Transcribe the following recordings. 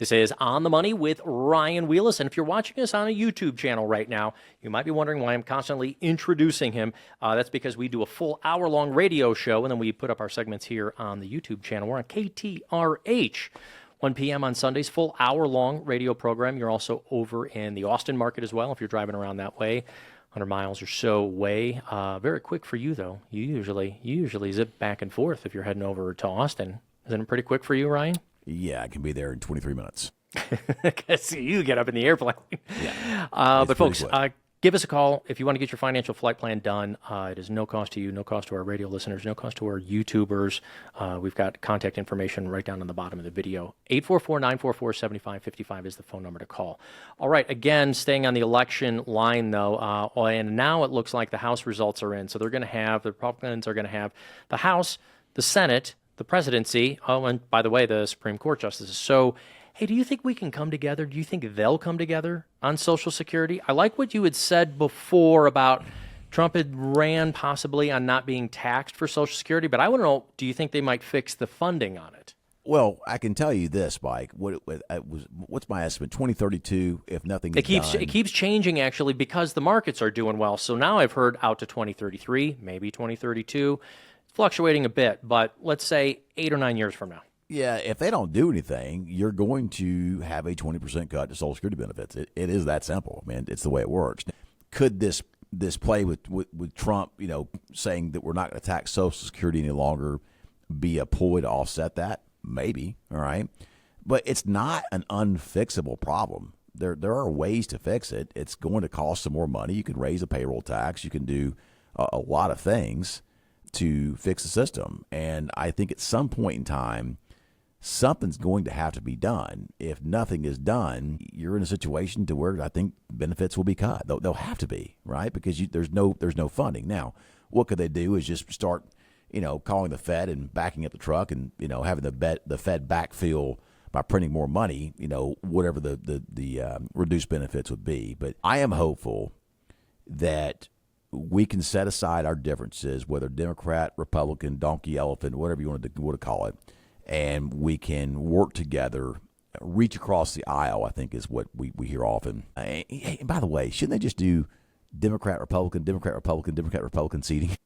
This is On the Money with Ryan Wheelis. And if you're watching us on a YouTube channel right now, you might be wondering why I'm constantly introducing him. That's because we do a full hour-long radio show, and then we put up our segments here on the YouTube channel. We're on KTRH. 1 p.m. on Sundays, full hour-long radio program. You're also over in the Austin market as well if you're driving around that way. 100 miles or so away. Very quick for you, though. You usually zip back and forth if you're heading over to Austin. Isn't it pretty quick for you, Ryan? Yeah, I can be there in 23 minutes. Because you get up in the airplane. Yeah. But folks, give us a call if you want to get your financial flight plan done. It is no cost to you, no cost to our radio listeners, no cost to our YouTubers. We've got contact information right down on the bottom of the video. 844-944-7555 is the phone number to call. All right, again, staying on the election line, though, and now it looks like the House results are in. So the Republicans are going to have the House, the Senate, the presidency, and by the way, the Supreme Court justices. So, hey, do you think we can come together? Do you think they'll come together on Social Security? I like what you had said before about Trump had ran possibly on not being taxed for Social Security, but I want to know, do you think they might fix the funding on it? Well, I can tell you this, Mike. What's my estimate? 2032, if nothing is done. It keeps changing, actually, because the markets are doing well. So now I've heard out to 2033, maybe 2032. Fluctuating a bit, but let's say 8 or 9 years from now. Yeah, if they don't do anything, you're going to have a 20% cut to Social Security benefits. It is that simple. I mean, it's the way it works. Could this play with Trump, saying that we're not going to tax Social Security any longer, be a ploy to offset that? Maybe, all right. But it's not an unfixable problem. There are ways to fix it. It's going to cost some more money. You can raise a payroll tax. You can do a lot of things to fix the system. And I think at some point in time, something's going to have to be done. If nothing is done, you're in a situation to where I think benefits will be cut. They'll have to be, right? Because there's no funding. Now, what could they do is just start, calling the Fed and backing up the truck and, having the Fed backfill by printing more money, whatever the reduced benefits would be. But I am hopeful that we can set aside our differences, whether Democrat, Republican, donkey, elephant, whatever you want to call it, and we can work together, reach across the aisle, I think is what we hear often. And by the way, shouldn't they just do Democrat, Republican, Democrat, Republican, Democrat, Republican seating?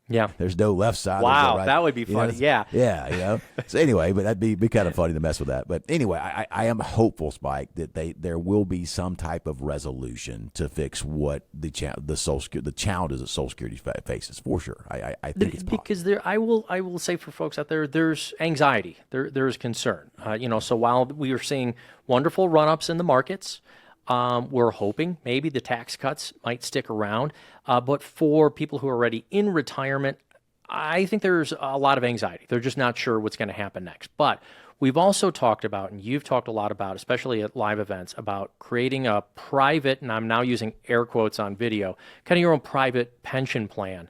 Yeah. There's no left side. Wow, right. That would be funny. Yeah. Yeah, So anyway, but that'd be kind of funny to mess with that. But anyway, I am hopeful, Spike, that there will be some type of resolution to fix what the challenges that Social Security faces, for sure. I think it's possible. Because I will say for folks out there, there's anxiety, there's concern. So while we are seeing wonderful run-ups in the markets, we're hoping maybe the tax cuts might stick around. But for people who are already in retirement, I think there's a lot of anxiety. They're just not sure what's going to happen next. But we've also talked about, and you've talked a lot about, especially at live events, about creating a private, and I'm now using air quotes on video, kind of your own private pension plan.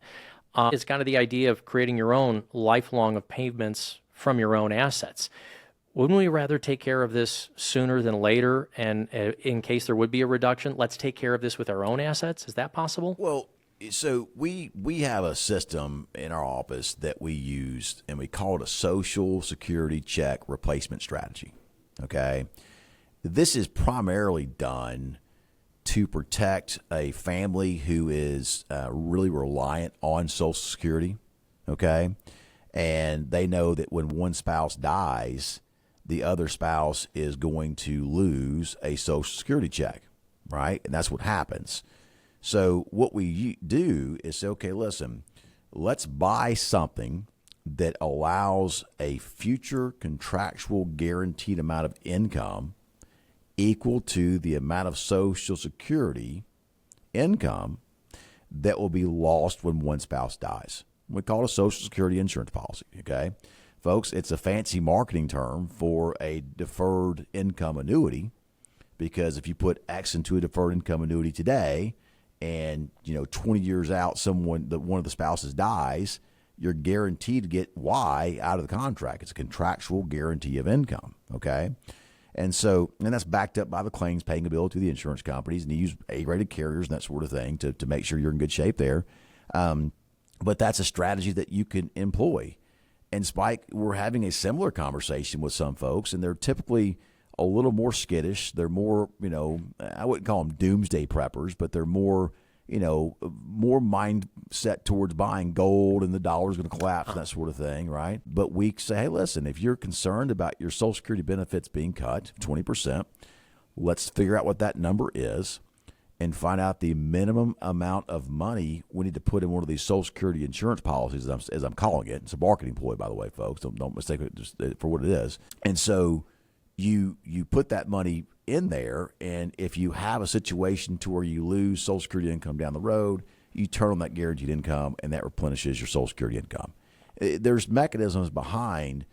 It's kind of the idea of creating your own lifelong of payments from your own assets. Wouldn't we rather take care of this sooner than later? And in case there would be a reduction, let's take care of this with our own assets. Is that possible? Well, so we have a system in our office that we use, and we call it a Social Security check replacement strategy. Okay, this is primarily done to protect a family who is really reliant on Social Security. Okay, and they know that when one spouse dies, the other spouse is going to lose a Social Security check, right? And that's what happens. So what we do is say, okay, listen, let's buy something that allows a future contractual guaranteed amount of income equal to the amount of Social Security income that will be lost when one spouse dies. We call it a Social Security insurance policy, okay? Folks, it's a fancy marketing term for a deferred income annuity, because if you put X into a deferred income annuity today and, 20 years out, one of the spouses dies, you're guaranteed to get Y out of the contract. It's a contractual guarantee of income, okay? And that's backed up by the claims paying ability to the insurance companies, and you use A-rated carriers and that sort of thing to make sure you're in good shape there. But that's a strategy that you can employ. And Spike, we're having a similar conversation with some folks, and they're typically a little more skittish. They're more, I wouldn't call them doomsday preppers, but they're more, more mindset towards buying gold and the dollar's going to collapse and that sort of thing, right? But we say, hey, listen, if you're concerned about your Social Security benefits being cut 20%, let's figure out what that number is and find out the minimum amount of money we need to put in one of these Social Security insurance policies, as I'm calling it. It's a marketing ploy, by the way, folks. Don't mistake it just for what it is. And so you put that money in there, and if you have a situation to where you lose Social Security income down the road, you turn on that guaranteed income, and that replenishes your Social Security income. There's mechanisms behind,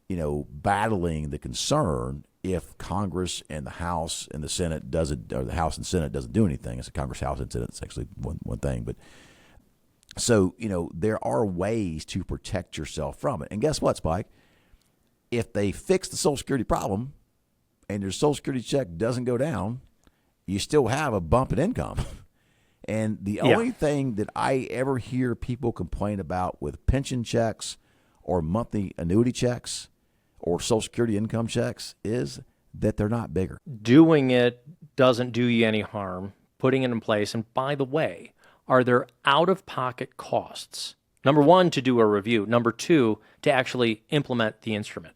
battling the concern if Congress and the House and the Senate doesn't, or the House and Senate doesn't do anything. It's a Congress, House, and Senate. It's actually one thing. But so, there are ways to protect yourself from it. And guess what, Spike? If they fix the Social Security problem and your Social Security check doesn't go down, you still have a bump in income. And the only thing that I ever hear people complain about with pension checks or monthly annuity checks or Social Security income checks is that they're not bigger. Doing it doesn't do you any harm, putting it in place. And by the way, are there out-of-pocket costs? Number one, to do a review. Number two, to actually implement the instrument.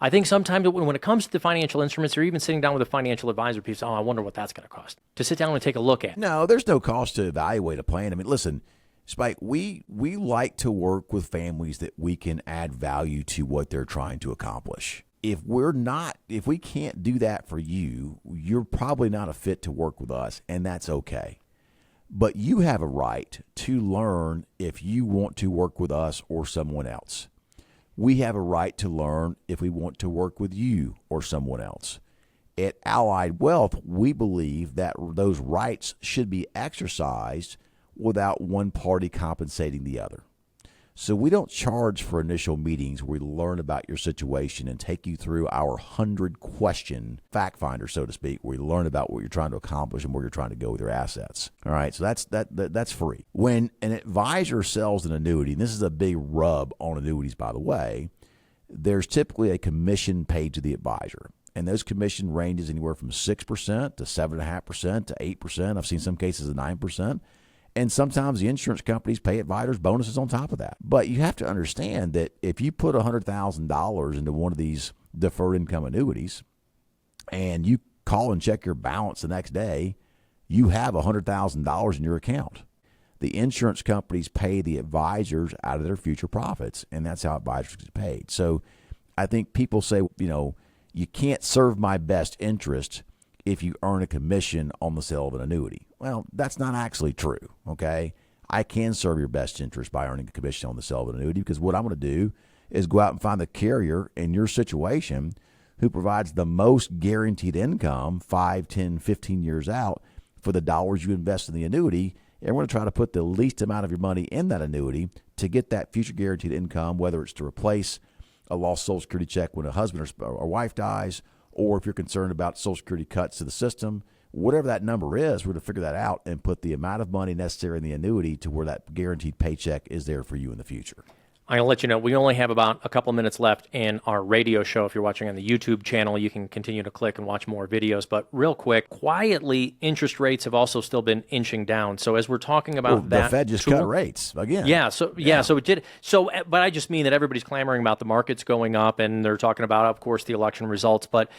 I think sometimes when it comes to financial instruments, or even sitting down with a financial advisor, people say, I wonder what that's going to cost. To sit down and take a look at. No, there's no cost to evaluate a plan. I mean, listen, Spike, we like to work with families that we can add value to what they're trying to accomplish. If we can't do that for you, you're probably not a fit to work with us, and that's okay. But you have a right to learn if you want to work with us or someone else. We have a right to learn if we want to work with you or someone else. At Allied Wealth, we believe that those rights should be exercised without one party compensating the other. So we don't charge for initial meetings where we learn about your situation and take you through our 100-question fact finder, so to speak, where we learn about what you're trying to accomplish and where you're trying to go with your assets. All right, so that's free. When an advisor sells an annuity, and this is a big rub on annuities, by the way, there's typically a commission paid to the advisor. And those commission ranges anywhere from 6% to 7.5% to 8%. I've seen some cases of 9%. And sometimes the insurance companies pay advisors bonuses on top of that. But you have to understand that if you put $100,000 into one of these deferred income annuities and you call and check your balance the next day, you have $100,000 in your account. The insurance companies pay the advisors out of their future profits, and that's how advisors get paid. So I think people say, you can't serve my best interest if you earn a commission on the sale of an annuity. Well, that's not actually true, okay? I can serve your best interest by earning a commission on the sale of an annuity, because what I'm going to do is go out and find the carrier in your situation who provides the most guaranteed income 5, 10, 15 years out for the dollars you invest in the annuity, and we're going to try to put the least amount of your money in that annuity to get that future guaranteed income, whether it's to replace a lost Social Security check when a husband or wife dies, or if you're concerned about Social Security cuts to the system, whatever that number is, we're going to figure that out and put the amount of money necessary in the annuity to where that guaranteed paycheck is there for you in the future. I'm going to let you know, we only have about a couple minutes left in our radio show. If you're watching on the YouTube channel, you can continue to click and watch more videos. But real quick, quietly, interest rates have also still been inching down. So as we're talking about the Fed just cut rates again. So it did. So, but I just mean that everybody's clamoring about the markets going up, and they're talking about, of course, the election results. But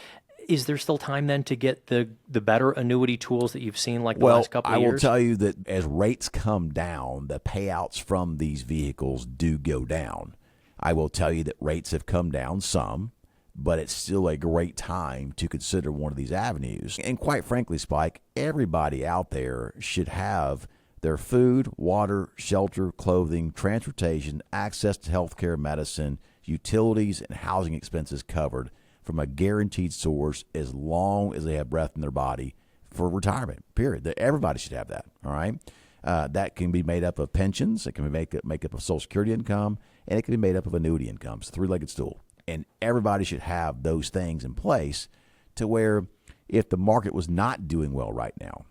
is there still time then to get the better annuity tools that you've seen like the last couple of years? I will tell you that as rates come down, the payouts from these vehicles do go down. I will tell you that rates have come down some, but it's still a great time to consider one of these avenues. And quite frankly, Spike, everybody out there should have their food, water, shelter, clothing, transportation, access to healthcare, medicine, utilities, and housing expenses covered from a guaranteed source as long as they have breath in their body for retirement, period. Everybody should have that, all right? That can be made up of pensions. It can be make up of Social Security income, and it can be made up of annuity income. It's a three-legged stool. And everybody should have those things in place to where if the market was not doing well right now,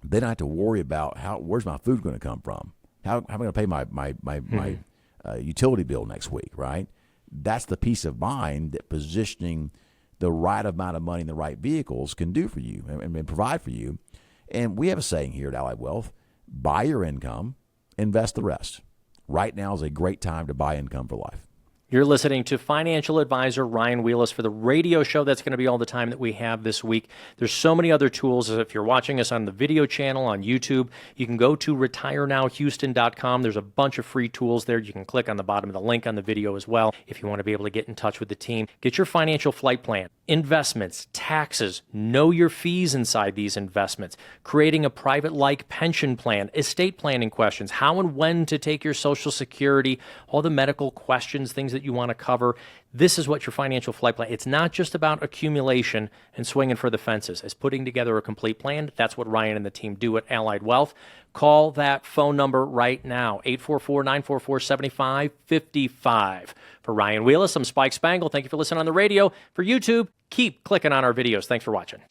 they don't have to worry about where's my food going to come from? How am I going to pay my utility bill next week, right? That's the peace of mind that positioning the right amount of money in the right vehicles can do for you and provide for you. And we have a saying here at Allied Wealth: buy your income, invest the rest. Right now is a great time to buy income for life. You're listening to financial advisor Ryan Wheelis for the radio show. That's going to be all the time that we have this week. There's so many other tools. If you're watching us on the video channel on YouTube, you can go to retirenowhouston.com. There's a bunch of free tools there. You can click on the bottom of the link on the video as well if you want to be able to get in touch with the team. Get your financial flight plan, investments, taxes, know your fees inside these investments, creating a private-like pension plan, estate planning questions, how and when to take your Social Security, all the medical questions, things that you want to cover. This is what your financial flight plan. It's not just about accumulation and swinging for the fences. It's putting together a complete plan. That's what Ryan and the team do at Allied Wealth. Call that phone number right now, 844-944-7555. For Ryan Wheelis, I'm Spike Spangle. Thank you for listening on the radio. For YouTube, keep clicking on our videos. Thanks for watching.